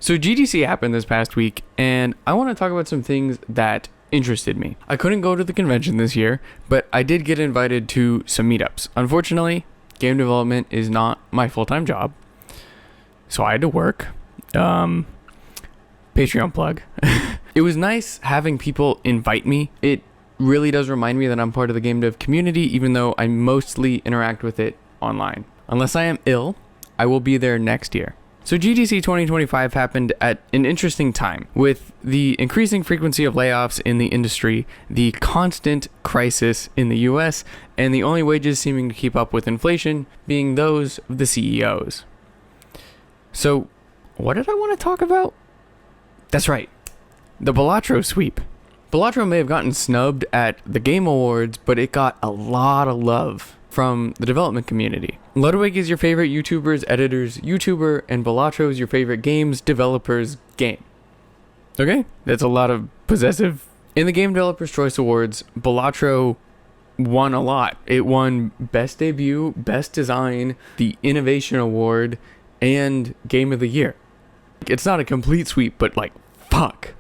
So GDC happened this past week, and I want to talk about some things that interested me. I couldn't go to the convention this year, but I did get invited to some meetups. Unfortunately, game development is not my full-time job, so I had to work. Patreon plug. It was nice having people invite me. It really does remind me that I'm part of the game dev community, even though I mostly interact with it online. Unless I am ill, I will be there next year. So GDC 2025 happened at an interesting time, with the increasing frequency of layoffs in the industry, the constant crisis in the US, and the only wages seeming to keep up with inflation being those of the CEOs. So, what did I want to talk about? That's right, the Balatro sweep. Balatro may have gotten snubbed at the Game Awards, but it got a lot of love from the development community. Ludwig is your favorite YouTuber's editor's YouTuber, and Balatro is your favorite games developer's game. Okay, that's a lot of possessive. In the Game Developers Choice Awards, Balatro won a lot. It won Best Debut, Best Design, the Innovation Award, and Game of the Year. It's not a complete sweep, but like, fuck.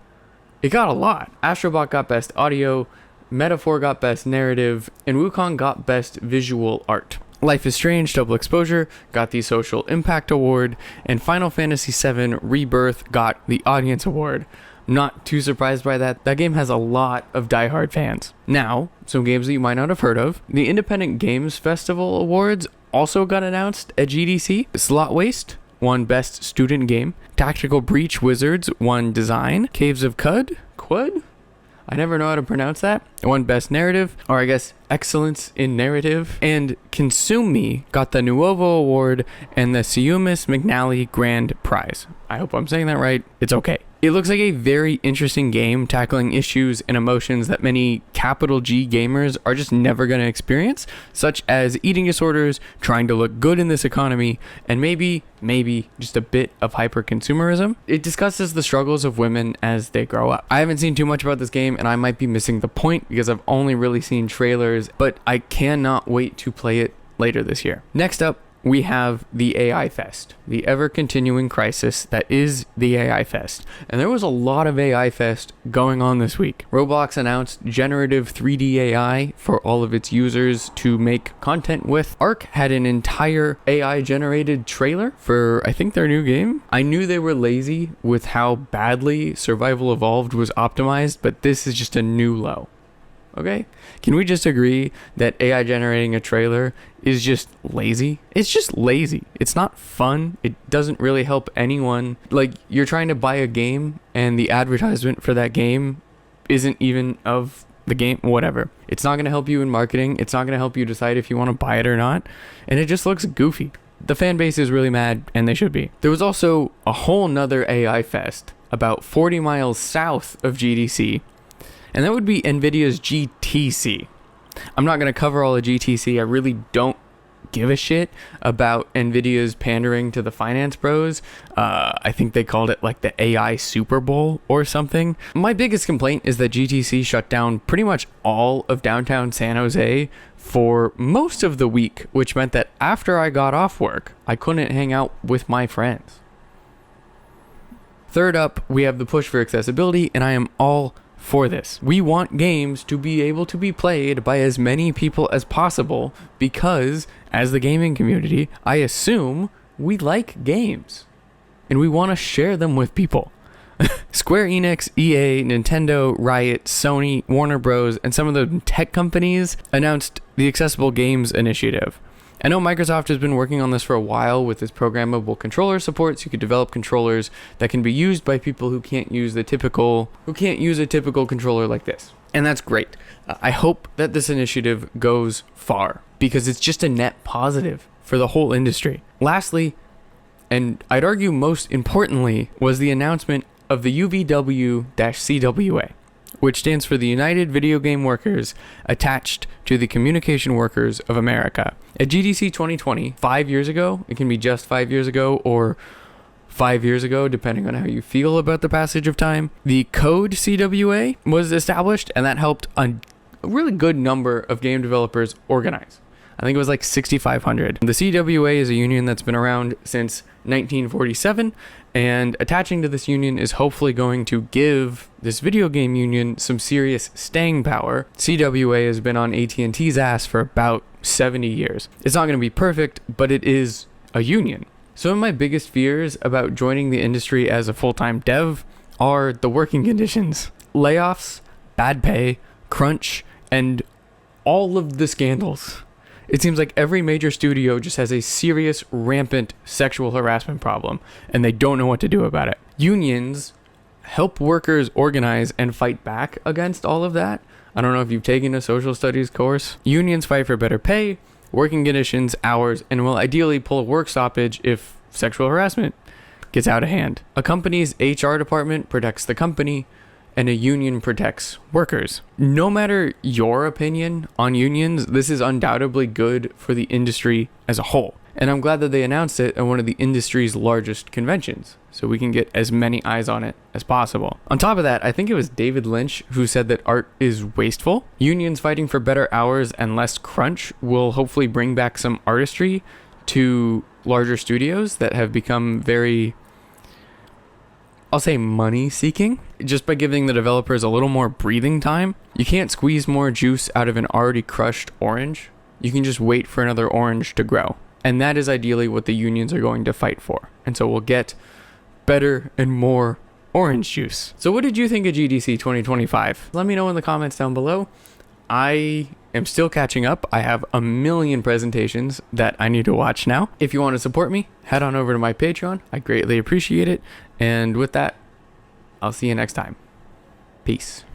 It got a lot. Astrobot got Best Audio, Metaphor got Best Narrative, and Wukong got Best Visual Art. Life is Strange Double Exposure got the Social Impact Award, and Final Fantasy VII Rebirth got the Audience Award. Not too surprised by that. That game has a lot of diehard fans. Now, some games that you might not have heard of. The Independent Games Festival Awards also got announced at GDC. Slot Waste won Best Student Game. Tactical Breach Wizards won Design. Caves of Quud? I never know how to pronounce that. It won Best Narrative, or I guess Excellence in Narrative. And Consume Me got the Nuovo Award and the Seumas McNally Grand Prize. I hope I'm saying that right. It's okay. It looks like a very interesting game tackling issues and emotions that many capital G gamers are just never going to experience, such as eating disorders, trying to look good in this economy, and maybe just a bit of hyper-consumerism. It discusses the struggles of women as they grow up. I haven't seen too much about this game, and I might be missing the point because I've only really seen trailers, but I cannot wait to play it later this year. Next up, we have the AI Fest, the ever-continuing crisis that is the AI Fest. And there was a lot of AI Fest going on this week. Roblox announced generative 3D AI for all of its users to make content with. Arc had an entire AI-generated trailer for, I think, their new game. I knew they were lazy with how badly Survival Evolved was optimized, but this is just a new low. Okay? Can we just agree that AI generating a trailer is just lazy? It's just lazy. It's not fun. It doesn't really help anyone. Like, you're trying to buy a game and the advertisement for that game isn't even of the game, whatever. It's not going to help you in marketing. It's not going to help you decide if you want to buy it or not. And it just looks goofy. The fan base is really mad, and they should be. There was also a whole nother AI fest about 40 miles south of GDC, and that would be NVIDIA's GTC. I'm not going to cover all of GTC. I really don't give a shit about NVIDIA's pandering to the finance bros. I think they called it like the AI Super Bowl or something. My biggest complaint is that GTC shut down pretty much all of downtown San Jose for most of the week, which meant that after I got off work, I couldn't hang out with my friends. Third up, we have the push for accessibility, and I am all for this. We want games to be able to be played by as many people as possible because, as the gaming community, I assume we like games and we want to share them with people. Square Enix, EA, Nintendo, Riot, Sony, Warner Bros., and some of the tech companies announced the Accessible Games Initiative. I know Microsoft has been working on this for a while with its programmable controller support, so you could develop controllers that can be used by people who can't use a typical controller like this. And that's great. I hope that this initiative goes far because it's just a net positive for the whole industry. Lastly, and I'd argue most importantly, was the announcement of the UVW-CWA, which stands for the United Video Game Workers attached to the Communication Workers of America. At GDC 2020, 5 years ago, it can be just 5 years ago or 5 years ago, depending on how you feel about the passage of time, the Code CWA was established, and that helped a really good number of game developers organize. I think it was like 6,500. The CWA is a union that's been around since 1947, and attaching to this union is hopefully going to give this video game union some serious staying power. CWA has been on AT&T's ass for about 70 years. It's not going to be perfect, but it is a union. Some of my biggest fears about joining the industry as a full-time dev are the working conditions. Layoffs, bad pay, crunch, and all of the scandals. It seems like every major studio just has a serious, rampant sexual harassment problem, and they don't know what to do about it. Unions help workers organize and fight back against all of that. I don't know if you've taken a social studies course. Unions fight for better pay, working conditions, hours, and will ideally pull a work stoppage if sexual harassment gets out of hand. A company's HR department protects the company, and a union protects workers. No matter your opinion on unions, this is undoubtedly good for the industry as a whole. And I'm glad that they announced it at one of the industry's largest conventions, so we can get as many eyes on it as possible. On top of that, I think it was David Lynch who said that art is wasteful. Unions fighting for better hours and less crunch will hopefully bring back some artistry to larger studios that have become very, I'll say, money seeking. Just by giving the developers a little more breathing time. You can't squeeze more juice out of an already crushed orange. You can just wait for another orange to grow. And that is ideally what the unions are going to fight for. And so we'll get better and more orange juice. So what did you think of GDC 2025? Let me know in the comments down below. I am still catching up. I have a million presentations that I need to watch now. If you want to support me, head on over to my Patreon. I greatly appreciate it. And with that, I'll see you next time. Peace.